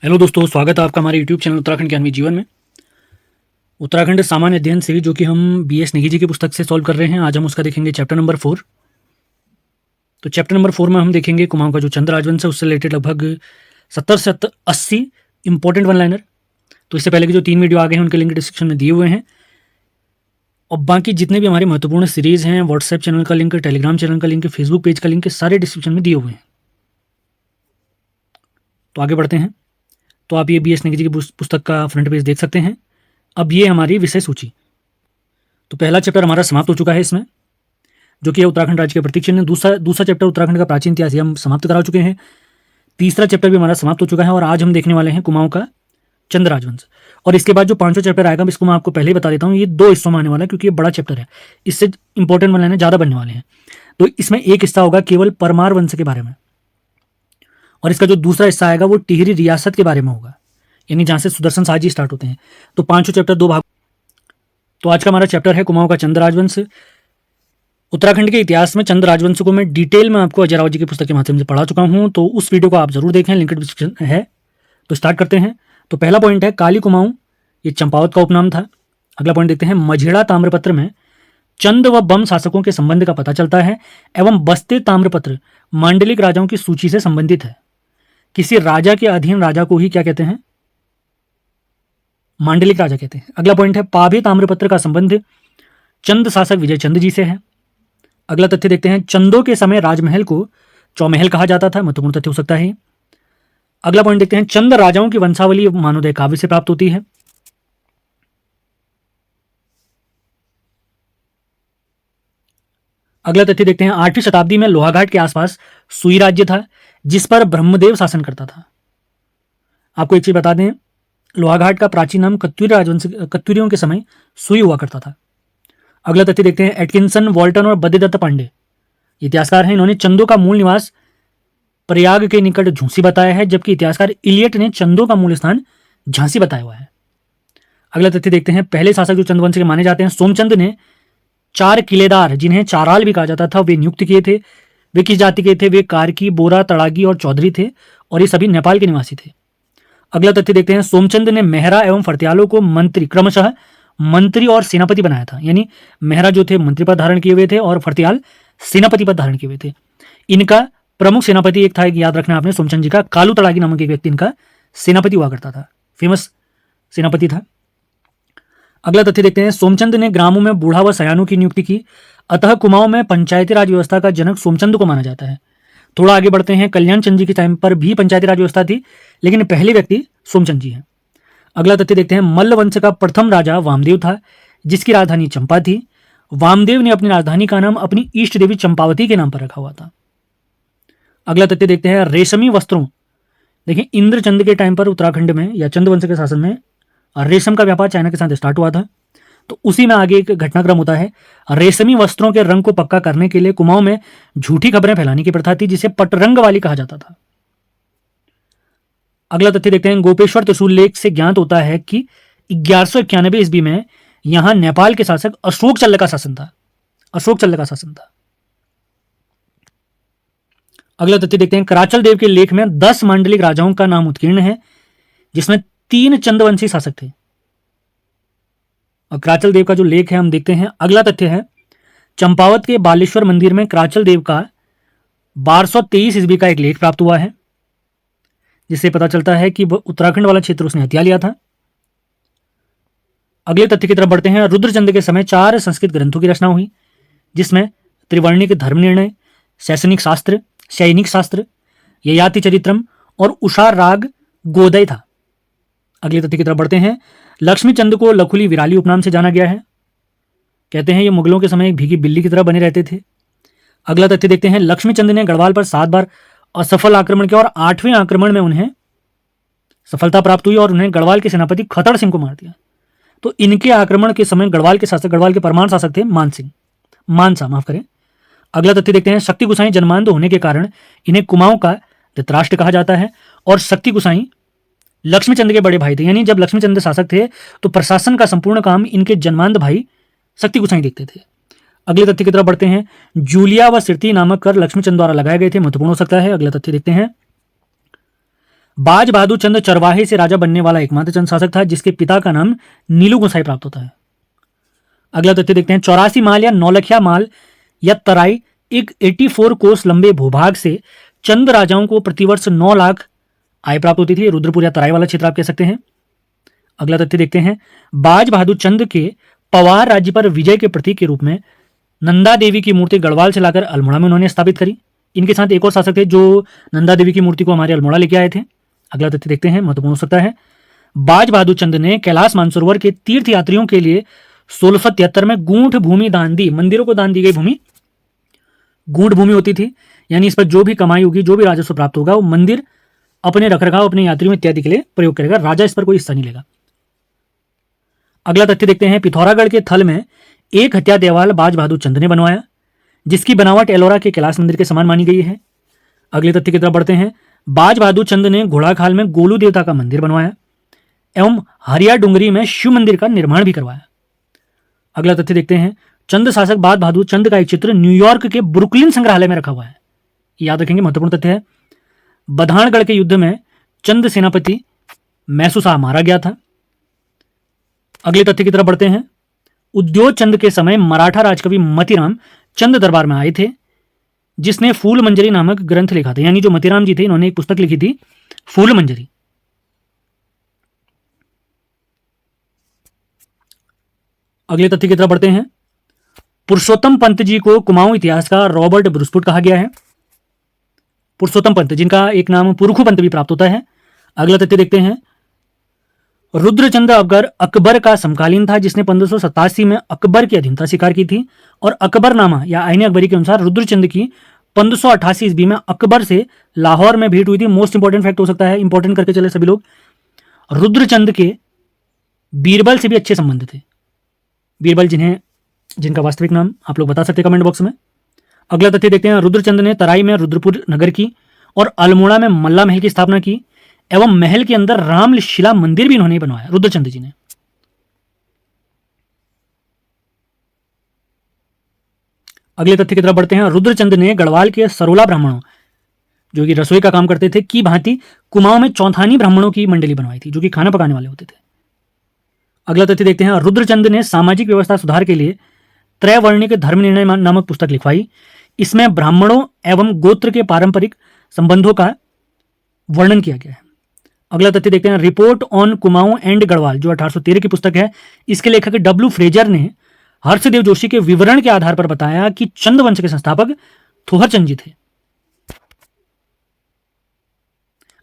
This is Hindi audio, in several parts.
हेलो दोस्तों, स्वागत है आपका हमारे यूट्यूब चैनल उत्तराखंड ज्ञानवी जीवन में। उत्तराखंड सामान्य अध्ययन सीरीज जो कि हम BS नेगी जी की पुस्तक से सॉल्व कर रहे हैं। आज हम उसका देखेंगे चैप्टर नंबर 4। तो चैप्टर नंबर 4 में हम देखेंगे कुमाऊं का जो चंद राजवंश है उससे रिलेटेड लगभग 70 से 80 इंपॉर्टेंट वन लाइनर। तो इससे पहले के जो 3 वीडियो आगे हैं उनके लिंक डिस्क्रिप्शन में दिए हुए हैं, और बाकी जितने भी हमारी महत्वपूर्ण सीरीज़ हैं, व्हाट्सएप चैनल का लिंक, टेलीग्राम चैनल का लिंक, फेसबुक पेज का लिंक, सारे डिस्क्रिप्शन में दिए हुए हैं। तो आगे बढ़ते हैं। तो आप ये BS नेगी जी की पुस्तक का फ्रंट पेज देख सकते हैं। अब ये हमारी विषय सूची। तो पहला चैप्टर हमारा समाप्त हो चुका है इसमें, जो कि है उत्तराखंड राज्य के प्रतीक चिन्ह। दूसरा चैप्टर उत्तराखंड का प्राचीन इतिहास हम समाप्त करा चुके हैं। तीसरा चैप्टर भी हमारा समाप्त हो चुका है, और आज हम देखने वाले हैं कुमाऊं का चंद राजवंश। और इसके बाद जो 5वां चैप्टर आएगा, इसको मैं आपको पहले ही बता देता हूँ, ये 2 हिस्सों में आने वाला है, क्योंकि ये बड़ा चैप्टर है। इससे इंपॉर्टेंट बनने ज़्यादा बनने वाले हैं। तो इसमें एक हिस्सा होगा केवल परमार वंश के बारे में, और इसका जो दूसरा हिस्सा आएगा वो टिहरी रियासत के बारे में होगा, यानी जहाँ से सुदर्शन शाह जी स्टार्ट होते हैं। तो 5 चैप्टर 2 भाग। तो आज का हमारा चैप्टर है कुमाऊं का चंद राजवंश। उत्तराखंड के इतिहास में चंद राजवंश को मैं डिटेल में आपको अजय राव जी की पुस्तक के माध्यम से पढ़ा चुका हूं, तो उस वीडियो को आप जरूर देखें, लिंक डिस्क्रिप्शन है। तो स्टार्ट करते हैं। तो पहला पॉइंट है काली कुमाऊं, ये चंपावत का उपनाम था। अगला पॉइंट देखते हैं, मझेड़ा ताम्रपत्र में चंद व बम शासकों के संबंध का पता चलता है, एवं बस्ते ताम्रपत्र मांडलिक राजाओं की सूची से संबंधित है। किसी राजा के अधीन राजा को ही क्या कहते हैं? मांडलिक राजा कहते हैं। अगला पॉइंट है, पाभे ताम्रपत्र का संबंध चंद शासक विजय चंद जी से है। अगला तथ्य देखते हैं, चंदों के समय राजमहल को चौमहल कहा जाता था। महत्वपूर्ण तथ्य हो सकता है। अगला पॉइंट देखते हैं, चंद राजाओं की वंशावली मानवोदय काव्य से प्राप्त होती है। अगला तथ्य देखते हैं, 8वीं शताब्दी में लोहाघाट के आसपास सुई राज्य था, जिस पर ब्रह्मदेव शासन करता था। आपको एक चीज बता दें, लोहाघाट का प्राचीन नाम कत्यूरी राजवंश, कत्यूरियों के समय सुई हुआ करता था। अगला तथ्य देखते हैं, एटकिंसन, वॉल्टन और बद्रीदत्त पांडे इतिहासकार हैं। इन्होंने चंदों का मूल निवास प्रयाग के निकट झूंसी बताया है, जबकि इतिहासकार इलियट ने चंदों का मूल स्थान झांसी बताया हुआ है। अगला तथ्य देखते हैं, पहले शासक जो चंदवंश के माने जाते हैं, सोमचंद ने 4 किलेदार, जिन्हें चाराल भी कहा जाता था, वे नियुक्त किए थे। वे किस जाति के थे? वे कार्की, बोरा, तड़ागी और चौधरी थे, और ये सभी नेपाल के निवासी थे। अगला तथ्य देखते हैं, सोमचंद ने मेहरा एवं फर्त्यालों को मंत्री, क्रमशः मंत्री और सेनापति बनाया था। यानी मेहरा जो थे मंत्री पद धारण किए हुए थे, और फर्त्याल सेनापति पद धारण किए हुए थे। इनका प्रमुख सेनापति एक था, एक याद रखना आपने, सोमचंद जी का कालू तड़ागी नामक एक व्यक्ति इनका सेनापति हुआ करता था, फेमस सेनापति था। अगला तथ्य देखते हैं, सोमचंद ने ग्रामों में बूढ़ा व सयानों की नियुक्ति की, अतः कुमाऊं में पंचायती राज व्यवस्था का जनक सोमचंद को माना जाता है। थोड़ा आगे बढ़ते हैं, कल्याण चंद जी के टाइम पर भी पंचायती राज व्यवस्था थी, लेकिन पहले व्यक्ति सोमचंद जी हैं। अगला तथ्य देखते हैं, मल्ल वंश का प्रथम राजा वामदेव था, जिसकी राजधानी चंपा थी। वामदेव ने अपनी राजधानी का नाम अपनी इष्ट देवी चंपावती के नाम पर रखा हुआ था। अगला तथ्य देखते हैं, रेशमी वस्त्रों, देखिए इंद्रचंद के टाइम पर उत्तराखंड में या चंद वंश के शासन में रेशम का व्यापार चाइना के साथ स्टार्ट हुआ था। तो उसी में आगे एक घटनाक्रम होता है, रेशमी वस्त्रों के रंग को पक्का करने के लिए कुमाऊं में झूठी खबरें फैलाने की प्रथा थी, जिसे पटरंग वाली कहा जाता था। अगला तथ्य देखते हैं, गोपेश्वर त्रिशूल लेख से ज्ञात होता है कि 1191 ईस्वी में यहां नेपाल के शासक अशोक चल्ल का शासन था। अशोक चल्ल का शासन था। अगला तथ्य देखते हैं, कराचल देव के लेख में 10 मांडलिक राजाओं का नाम उत्कीर्ण है, जिसमें 3 चंदवंशी शासक थे। और कराचल देव का जो लेख है हम देखते हैं। अगला तथ्य है, चंपावत के बालेश्वर मंदिर में कराचल देव का 1223 ईस्वी का एक लेख प्राप्त हुआ है, जिससे पता चलता है कि उत्तराखंड वाला क्षेत्र उसने हथिया लिया था। अगले तथ्य की तरफ बढ़ते हैं, रुद्रचंद के समय 4 संस्कृत ग्रंथों की रचना हुई, जिसमें त्रिवर्णिक धर्म निर्णय, शैक्षणिक शास्त्र, सैनिक शास्त्र, ययाति चरित्रम और उषा राग गोदय था। अगले तथ्य की तरफ बढ़ते हैं, लक्ष्मीचंद को लखुली विराली उपनाम से जाना गया है। कहते हैं ये मुगलों के समय एक भीगी बिल्ली की तरह बने रहते थे। अगला तथ्य देखते हैं, लक्ष्मीचंद ने गढ़वाल पर 7 बार असफल आक्रमण किया, और 8वें आक्रमण में उन्हें सफलता प्राप्त हुई, और उन्हें गढ़वाल के सेनापति खतड़ सिंह को मार दिया। तो इनके आक्रमण के समय गढ़वाल के शासक, गढ़वाल के परमान शासक थे मानसा, माफ करें। अगला तथ्य देखते हैं, शक्ति गुसाई जन्मांध होने के कारण इन्हें कुमाऊं का धृतराष्ट्र कहा जाता है, और शक्ति गुसाई लक्ष्मीचंद के बड़े भाई थे। यानी जब लक्ष्मीचंद शासक थे तो प्रशासन का संपूर्ण काम इनके जन्मांध भाई शक्ति गुसाई देखते थे। अगले तथ्य की तरफ बढ़ते हैं, जूलिया व सिरती नामक कर लक्ष्मीचंद द्वारा लगाए गए थे। महत्वपूर्ण हो सकता है। अगला तथ्य देखते हैं, बाज बहादुर चंद चरवाहे से राजा बनने वाला एकमात्र चंद शासक था जिसके पिता का नाम नीलू गोसाई प्राप्त होता है। अगला तथ्य देखते हैं, 84 माल या नौलखिया माल या तराई एक 84 कोस लंबे भूभाग से चंद राजाओं को प्रतिवर्ष 9 लाख आय प्राप्त होती थी। रुद्रपुर या तराई वाला क्षेत्र आप कह सकते हैं। अगला तथ्य देखते हैं, बाज बहादुर चंद के पवार राज्य पर विजय के प्रतीक के रूप में नंदा देवी की मूर्ति गढ़वाल से लाकर अल्मोड़ा में उन्होंने स्थापित करी। इनके साथ एक और शासक थे जो नंदा देवी की मूर्ति को हमारे अल्मोड़ा लेके आए थे। अगला तथ्य देखते हैं, महत्वपूर्ण हो सकता है, बाज बहादुर चंद ने कैलाश मानसरोवर के तीर्थ यात्रियों के लिए 1673 में गूंठ भूमि दान दी। मंदिरों को दान दी गई भूमि गूंठ भूमि होती थी, यानी इस पर जो भी कमाई होगी, जो भी राजस्व प्राप्त होगा, वो मंदिर अपने रखरखाव, अपने यात्रियों इत्यादि के लिए प्रयोग करेगा। राजा इस पर कोई हिस्सा नहीं लेगा। अगला तथ्य देखते हैं, पिथौरागढ़ के थल में एक हत्या देवाल बाज बहादुर चंद ने बनवाया जिसकी बनावट एलोरा के कैलाश मंदिर के समान मानी गई है। अगले तथ्य की तरफ बढ़ते हैं, बाज बहादुर चंद ने घोड़ाखाल में गोलू देवता का मंदिर बनवाया एवं हरिया डुंगरी में शिव मंदिर का निर्माण भी करवाया। अगला तथ्य देखते हैं, चंद शासक बाज बहादुर चंद का एक चित्र न्यूयॉर्क के ब्रुकलिन संग्रहालय में रखा हुआ है। याद रखेंगे, महत्वपूर्ण तथ्य है। बधानगढ़ के युद्ध में चंद सेनापति मैसूसा मारा गया था। अगले तथ्य की तरफ बढ़ते हैं, उद्योग चंद के समय मराठा राजकवि मतीराम चंद दरबार में आए थे जिसने फूल मंजरी नामक ग्रंथ लिखा था। यानी जो मतीराम जी थे, इन्होंने एक पुस्तक लिखी थी, फूल मंजरी। अगले तथ्य की तरफ बढ़ते हैं, पुरुषोत्तम पंत जी को कुमाऊं इतिहास का रॉबर्ट ब्रूसफुट कहा गया है। पुरुषोत्तम पंत जिनका एक नाम पुरुखु पंत भी प्राप्त होता है। अगला तथ्य देखते हैं, रुद्रचंद अकबर का समकालीन था जिसने 1587 में अकबर की अधीनता स्वीकार की थी और अकबरनामा या आईने अकबरी के अनुसार रुद्रचंद की 1588 ईस्वी में अकबर से लाहौर में भेंट हुई थी। मोस्ट इंपॉर्टेंट फैक्ट हो सकता है, इंपॉर्टेंट करके चले सभी लोग। रुद्रचंद के बीरबल से भी अच्छे संबंध थे। बीरबल जिनका वास्तविक नाम आप लोग बता सकते हैं कमेंट बॉक्स में। अगला तथ्य देखते हैं, रुद्रचंद ने तराई में रुद्रपुर नगर की और अल्मोड़ा में मल्ला महल की स्थापना की एवं महल के अंदर रामशिला मंदिर भी इन्होंने बनवाया, रुद्रचंद जी ने। अगले तथ्य की तरफ बढ़ते हैं, रुद्रचंद ने गढ़वाल के सरोला ब्राह्मणों जो कि रसोई का काम करते थे की भांति कुमाऊं में चौथानी ब्राह्मणों की मंडली बनवाई थी जो कि खाना पकाने वाले होते थे। अगला तथ्य देखते हैं, रुद्रचंद ने सामाजिक व्यवस्था सुधार के लिए त्रैवर्णिक धर्म निर्णय नामक पुस्तक लिखवाई। इसमें ब्राह्मणों एवं गोत्र के पारंपरिक संबंधों का वर्णन किया गया है। अगला तथ्य देखते हैं, report on Kumaon and Garhwal जो 1813 की पुस्तक है, इसके लेखक डब्ल्यू फ्रेजर ने हर्षदेव जोशी के विवरण के आधार पर बताया कि चंद वंश के संस्थापक थोहरचंद जी थे।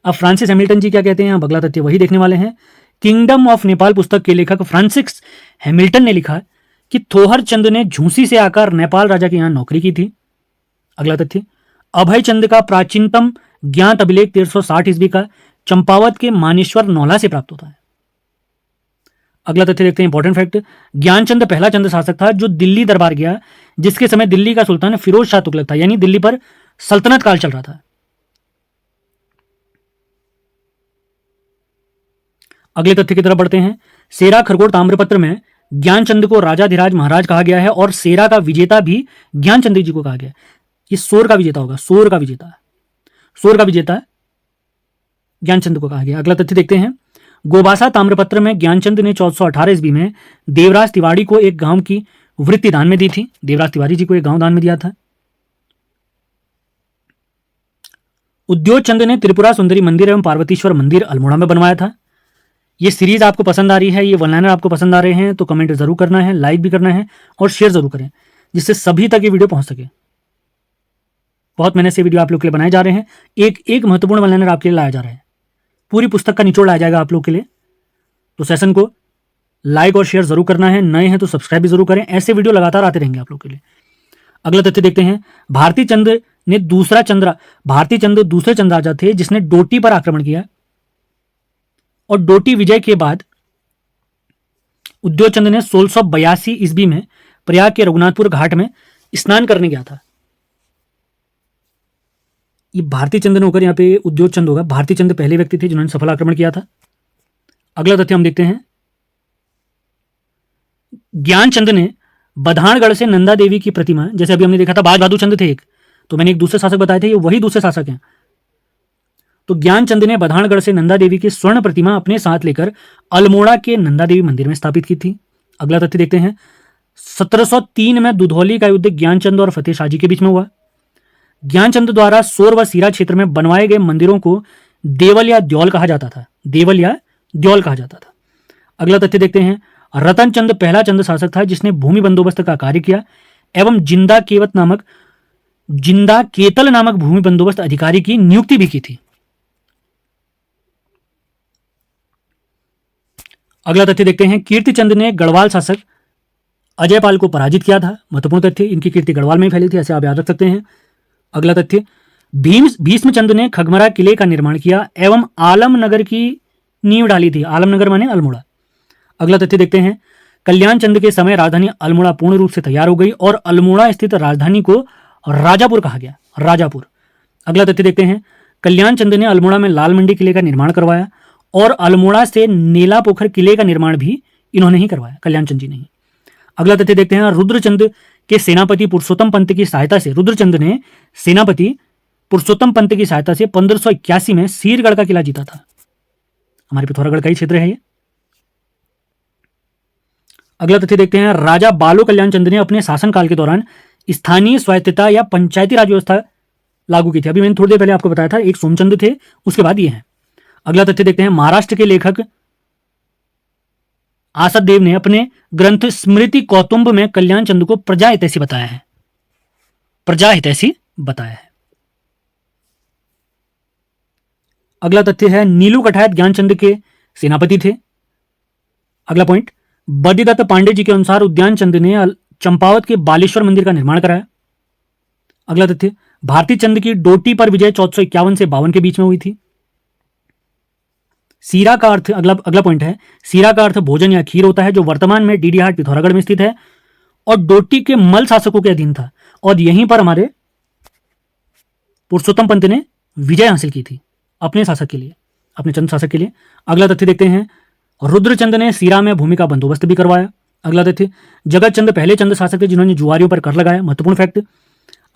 अब फ्रांसिस हैमिल्टन जी क्या कहते हैं, अगला तथ्य वही देखने वाले हैं। किंगडम ऑफ नेपाल पुस्तक के लेखक फ्रांसिस हैमिल्टन ने लिखा कि थोहरचंद ने झूसी से आकर नेपाल राजा के यहां नौकरी की थी। अगला तथ्य, अभय चंद का प्राचीनतम ज्ञात अभिलेख 1360 ईस्वी का चंपावत के मानेश्वर नौला से प्राप्त होता है। अगला तथ्य देखते हैं, इंपॉर्टेंट फैक्ट, ज्ञानचंद पहला चंद शासक था जो दिल्ली दरबार गया जिसके समय दिल्ली का सुल्तान फिरोज शाह तुगलक था, यानी दिल्ली पर सल्तनत काल चल रहा था। अगले तथ्य की तरफ बढ़ते हैं, सेरा खरगोट ताम्रपत्र में ज्ञानचंद को राजाधिराज महाराज कहा गया है और सेरा का विजेता भी ज्ञानचंद जी को कहा गया। ये सोर का विजेता होगा, सोर का विजेता ज्ञानचंद को कहा गया। अगला तथ्य देखते हैं, गोबासा ताम्रपत्र में ज्ञानचंद ने 1418 ईस्वी में देवराज तिवाड़ी को एक गांव की वृत्ति दान में दी थी। देवराज तिवारी जी को एक गांव दान में दिया था। उद्योग चंद ने त्रिपुरा सुंदरी मंदिर एवं पार्वतीश्वर मंदिर अल्मोड़ा में बनवाया था। ये सीरीज आपको पसंद आ रही है, ये वनलाइनर आपको पसंद आ रहे हैं तो कमेंट जरूर करना है, लाइक भी करना है और शेयर जरूर करें जिससे सभी तक ये वीडियो पहुंच सके। बहुत मेहनत से वीडियो आप लोग के लिए बनाए जा रहे हैं, एक एक महत्वपूर्ण वनलाइनर आपके लिए लाया जा रहा है, पूरी पुस्तक का निचोड़ लाया जाएगा आप लोग के लिए। तो सेशन को लाइक और शेयर जरूर करना है, नए हैं तो सब्सक्राइब भी जरूर करें, ऐसे वीडियो लगातार आते रहेंगे आप लोग के लिए। अगला तथ्य देखते हैं, भारती चंद दूसरे चंद राजा थे जिसने डोटी पर आक्रमण किया और डोटी विजय के बाद उद्योग चंद ने 1682 ईस्वी में प्रयाग के रघुनाथपुर घाट में स्नान करने गया था। ये भारती चंद ने होकर यहां पे उद्योग चंद होगा। भारती चंद पहले व्यक्ति थे जिन्होंने सफल आक्रमण किया था। अगला तथ्य हम देखते हैं, ज्ञानचंद ने बधानगढ़ से नंदा देवी की प्रतिमा, जैसे अभी हमने देखा था बाज बहादुर चंद थे एक, तो मैंने एक दूसरे शासक बताए थे, ये वही दूसरे शासक हैं। तो ज्ञानचंद ने बधानगढ़ से नंदा देवी की स्वर्ण प्रतिमा अपने साथ लेकर अल्मोड़ा के नंदा देवी मंदिर में स्थापित की थी। अगला तथ्य देखते हैं, 1703 में दुधौली का युद्ध ज्ञानचंद और फतेह शाह जी के बीच में हुआ। ज्ञानचंद द्वारा सोर व सीरा क्षेत्र में बनवाए गए मंदिरों को देवल या द्योल कहा जाता था। देवल या द्योल कहा जाता था। अगला तथ्य देखते हैं, रतन चंद पहला चंद शासक था जिसने भूमि बंदोबस्त का कार्य किया एवं जिंदा केतल नामक भूमि बंदोबस्त अधिकारी की नियुक्ति भी की थी। अगला तथ्य देखते हैं, कीर्तिचंद ने गढ़वाल शासक अजयपाल को पराजित किया था। महत्वपूर्ण तथ्य, इनकी कीर्ति गढ़वाल में फैली थी, ऐसे आप याद रख सकते हैं। अगला तथ्य, भीष्मचंद ने खगमरा किले का निर्माण किया एवं आलमनगर की नींव डाली थी। आलमनगर माने अल्मोड़ा। अगला तथ्य देखते हैं, कल्याण चंद के समय राजधानी अल्मोड़ा पूर्ण रूप से तैयार हो गई और अल्मोड़ा स्थित राजधानी को राजापुर कहा गया। राजापुर। अगला तथ्य देखते हैं, कल्याण चंद ने अल्मोड़ा में लाल मंडी किले का निर्माण करवाया और अल्मोड़ा से नीला पोखर किले का निर्माण भी इन्होंने ही करवाया, कल्याण चंद जी ने ही। अगला तथ्य देखते हैं, रुद्रचंद के सेनापति पुरुषोत्तम पंत की सहायता से रुद्रचंद ने सेनापति पुरुषोत्तम पंत की सहायता से 1581 में सीरगढ़ का किला जीता था। हमारे पिथौरागढ़ का ही क्षेत्र है ये। अगला तथ्य देखते हैं, राजा बालो कल्याण चंद ने अपने शासनकाल के दौरान स्थानीय स्वायत्तता या पंचायती राज व्यवस्था लागू की थी। अभी मैंने थोड़ी देर पहले आपको बताया था, एक सोमचंद थे, उसके बाद ये हैं। अगला तथ्य देखते हैं, महाराष्ट्र के लेखक आसद देव ने अपने ग्रंथ स्मृति कौतुंब में कल्याण चंद को प्रजा हितैषी बताया है। प्रजा हितैषी बताया है। अगला तथ्य है, नीलू कठायत ज्ञानचंद के सेनापति थे। अगला पॉइंट, बद्रीदत्त पांडे जी के अनुसार उद्यान चंद ने चंपावत के बालेश्वर मंदिर का निर्माण कराया। अगला तथ्य, भारती चंद की डोटी पर विजय 1451 से 52 के बीच में हुई थी। सीरा का अर्थ, अगला पॉइंट है, सीरा का अर्थ भोजन या खीर होता है, जो वर्तमान में डीडी हाट पिथौरागढ़ में स्थित है और डोटी के मल शासकों के अधीन था और यहीं पर हमारे पुरुषोत्तम पंत ने विजय हासिल की थी अपने शासक के लिए, अपने चंद शासक के लिए। अगला तथ्य देखते हैं, रुद्रचंद ने सीरा में भूमि का बंदोबस्त भी करवाया। अगला तथ्य, जगत चंद पहले चंद शासक थे जिन्होंने जुआरियों पर कर लगाया। महत्वपूर्ण फैक्ट।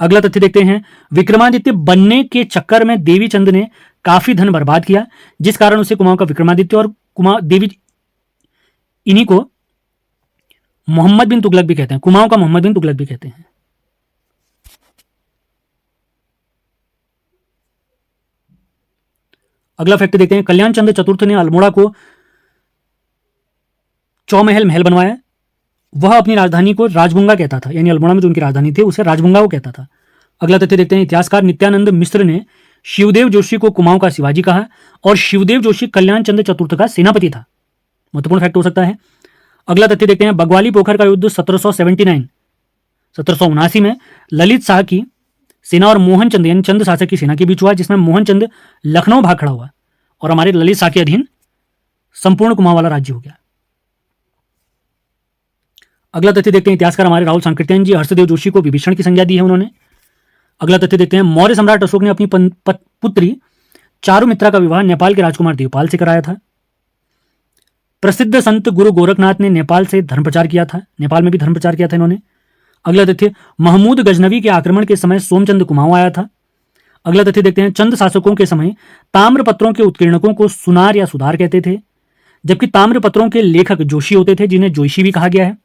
अगला तथ्य देखते हैं, विक्रमादित्य बनने के चक्कर में देवी चंद ने काफी धन बर्बाद किया, जिस कारण उसे कुमाऊं का विक्रमादित्य और देवी, इन्हीं को मोहम्मद बिन तुगलक भी कहते हैं। कुमाऊं का मोहम्मद बिन तुगलक भी कहते हैं। अगला फैक्ट देखते हैं, कल्याण चंद्र चतुर्थ ने अल्मोड़ा को चौमहल महल बनवाया। वह अपनी राजधानी को राजबुंगा कहता था, यानी अल्मोड़ा में जो उनकी राजधानी थी उसे राजबुंगा वो कहता था। अगला तथ्य देखते हैं, इतिहासकार नित्यानंद मिश्र ने शिवदेव जोशी को कुमाऊं का शिवाजी कहा और शिवदेव जोशी कल्याण चंद्र चतुर्थ का सेनापति था। महत्वपूर्ण फैक्ट हो सकता है। अगला तथ्य देखते हैं, बगवाली पोखर का युद्ध 1779 में ललित शाह की सेना और मोहन चंद यानी चंद शासक की सेना के बीच हुआ, जिसमें मोहन चंद लखनऊ भाग खड़ा हुआ और हमारे ललित शाह के अधीन संपूर्ण कुमाऊं वाला राज्य हो गया। अगला तथ्य देखते हैं, इतिहासकार हमारे राहुल सांकृत्यायन जी हर्षदेव जोशी को विभीषण की संज्ञा दी है उन्होंने। अगला तथ्य देखते हैं, मौर्य सम्राट अशोक ने अपनी पुत्री चारुमित्रा का विवाह नेपाल के राजकुमार देवपाल से कराया था। प्रसिद्ध संत गुरु गोरखनाथ ने नेपाल से धर्म प्रचार किया था, नेपाल में भी धर्म प्रचार किया था इन्होंने। अगला तथ्य, महमूद गजनवी के आक्रमण के समय सोमचंद कुमाऊं आया था। अगला तथ्य देखते हैं, चंद शासकों के समय ताम्रपत्रों के उत्कीर्णकों को सुनार या सुधार कहते थे, जबकि ताम्रपत्रों के लेखक जोशी होते थे, जिन्हें जोशी भी कहा गया है।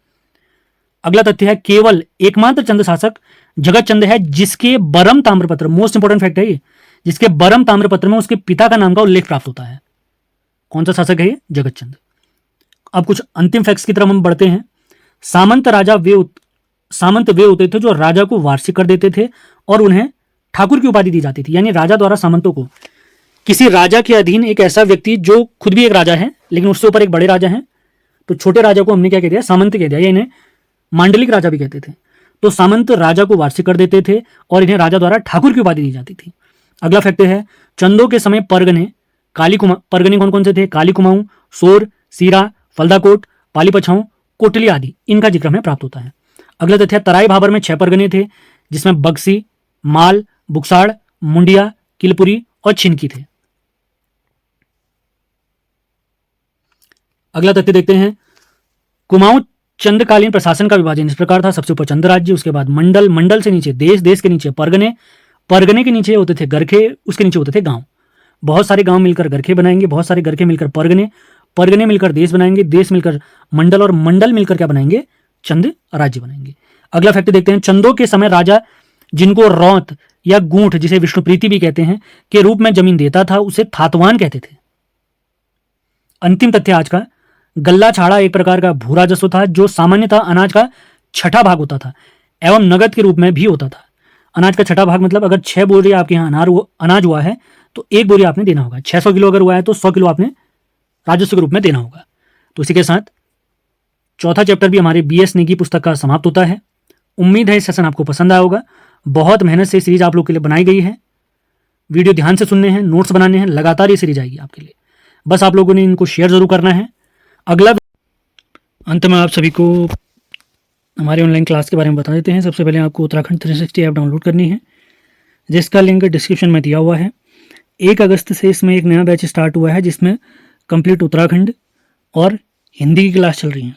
अगला तथ्य है, केवल एकमात्र चंद शासक जगत चंद है जिसके बरम ताम्रपत्र, मोस्ट इंपोर्टेंट फैक्ट है ये, जिसके बरम ताम्रपत्र में उसके पिता का नाम का उल्लेख प्राप्त होता है। कौन सा शासक है ये? जगत चंद। अब कुछ अंतिम फैक्ट्स की तरफ हम बढ़ते हैं। सामंत वे होते थे जो राजा को वार्षिक कर देते थे और उन्हें ठाकुर की उपाधि दी जाती थी, यानी राजा द्वारा सामंतों को, किसी राजा के अधीन एक ऐसा व्यक्ति जो खुद भी एक राजा है लेकिन उससे ऊपर एक बड़े राजा हैं, तो छोटे राजा को हमने क्या कह दिया? सामंत कह दिया, या इन्हें मांडलिक राजा भी कहते थे। तो सामंत राजा को वार्षिक कर देते थे और इन्हें राजा द्वारा ठाकुर की उपाधि दी जाती थी। अगला फैक्ट है, चंदों के समय परगने कौन कौन से थे? काली कुमाऊं, सोर, सीरा, फलदाकोट, पाली पछाऊं, कोटली आदि, इनका जिक्र हमें प्राप्त होता है। अगला तथ्य, तराई भाबर में 6 परगने थे, जिसमें बक्सी, माल, बुक्साड़, मुंडिया, किलपुरी और छिनकी थे। अगला तथ्य देखते हैं, कुमाऊं चंदकालीन प्रशासन का विभाजन इस प्रकार था। सबसे ऊपर चंद राज्य, उसके बाद मंडल, मंडल से नीचे देश, देश के नीचे परगने, परगने के नीचे होते थे गरखे, उसके नीचे होते थे गांव, बहुत सारे गांव मिलकर गरखे बनाएंगे, बहुत सारे गरखे मिलकर परगने, परगने मिलकर देश बनाएंगे, देश मिलकर मंडल, और मंडल मिलकर क्या बनाएंगे, चंद राज्य बनाएंगे। अगला फैक्ट देखते हैं, चंदों के समय राजा जिनको रौत या गूंठ, जिसे विष्णुप्रीति भी कहते हैं, के रूप में जमीन देता था उसे थातवान कहते थे। अंतिम तथ्य आज का, गल्ला छाड़ा एक प्रकार का भू राजस्व था जो सामान्यतः अनाज का छठा भाग होता था एवं नगद के रूप में भी होता था। अनाज का छठा भाग मतलब अगर 6 बोरी आपके यहाँ अनाज हुआ है तो 1 बोरी आपने देना होगा। 600 किलो अगर हुआ है तो 100 किलो आपने राजस्व के रूप में देना होगा। तो इसी के साथ चौथा चैप्टर भी हमारे BS नेगी पुस्तक का समाप्त होता है। उम्मीद है इस सेशन आपको पसंद आया होगा। बहुत मेहनत से सीरीज आप लोग के लिए बनाई गई है। वीडियो ध्यान से सुनने हैं, नोट्स बनाने हैं, लगातार ये सीरीज आएगी आपके लिए। बस आप लोगों ने इनको शेयर जरूर करना है। अगला अंत में आप सभी को हमारे ऑनलाइन क्लास के बारे में बता देते हैं। सबसे पहले आपको उत्तराखंड 360 ऐप डाउनलोड करनी है, जिसका लिंक डिस्क्रिप्शन में दिया हुआ है। 1 अगस्त से इसमें एक नया बैच स्टार्ट हुआ है जिसमें कंप्लीट उत्तराखंड और हिंदी की क्लास चल रही है।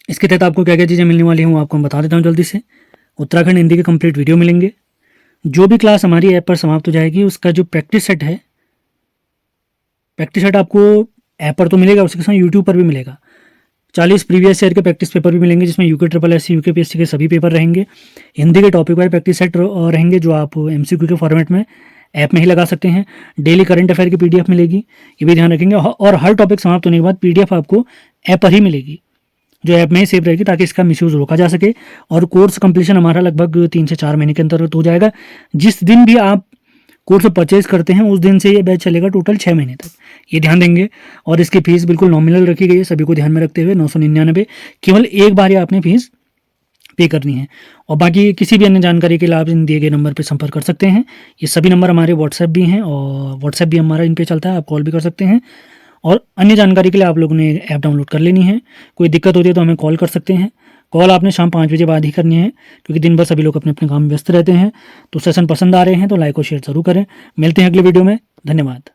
इसके तहत आपको क्या क्या चीज़ें मिलने वाली हैं वो आपको हम बता देता हूँ जल्दी से। उत्तराखंड हिंदी के कंप्लीट वीडियो मिलेंगे। जो भी क्लास हमारी ऐप पर समाप्त हो जाएगी उसका जो प्रैक्टिस सेट है, प्रैक्टिस सेट आपको ऐप पर तो मिलेगा, उसके साथ यूट्यूब पर भी मिलेगा। 40 प्रीवियस ईयर के प्रैक्टिस पेपर भी मिलेंगे जिसमें यूके SSC, UKPSC के सभी पेपर रहेंगे। हिंदी के टॉपिक वाइज प्रैक्टिस सेट रहेंगे जो आप MCQ के फॉर्मेट में ऐप में ही लगा सकते हैं। डेली करंट अफेयर की PDF मिलेगी, ये भी ध्यान रखेंगे। और हर टॉपिक समाप्त होने के बाद PDF आपको ऐप पर ही मिलेगी, जो ऐप में ही सेव रहेगी ताकि इसका मिसयूज रोका जा सके। और कोर्स कंप्लीशन हमारा लगभग 3 से 4 महीने के अंतर्गत हो जाएगा। जिस दिन भी आप कोर्स परचेज करते हैं उस दिन से ये बैच चलेगा टोटल 6 महीने तक, ये ध्यान देंगे। और इसकी फीस बिल्कुल नॉमिनल रखी गई है, सभी को ध्यान में रखते हुए 999, केवल एक बार ही आपने फीस पे करनी है। और बाकी किसी भी अन्य जानकारी के लिए आप इन दिए गए नंबर पर संपर्क कर सकते हैं। ये सभी नंबर हमारे व्हाट्सएप भी हैं और व्हाट्सएप भी हमारा इन पे चलता है, आप कॉल भी कर सकते हैं। और अन्य जानकारी के लिए आप लोगों ने ऐप डाउनलोड कर लेनी है। कोई दिक्कत होती है तो हमें कॉल कर सकते हैं। कॉल आपने शाम 5 बजे बाद ही करनी है क्योंकि दिन भर सभी लोग अपने अपने काम में व्यस्त रहते हैं। तो सेशन पसंद आ रहे हैं तो लाइक और शेयर जरूर करें। मिलते हैं अगले वीडियो में। धन्यवाद।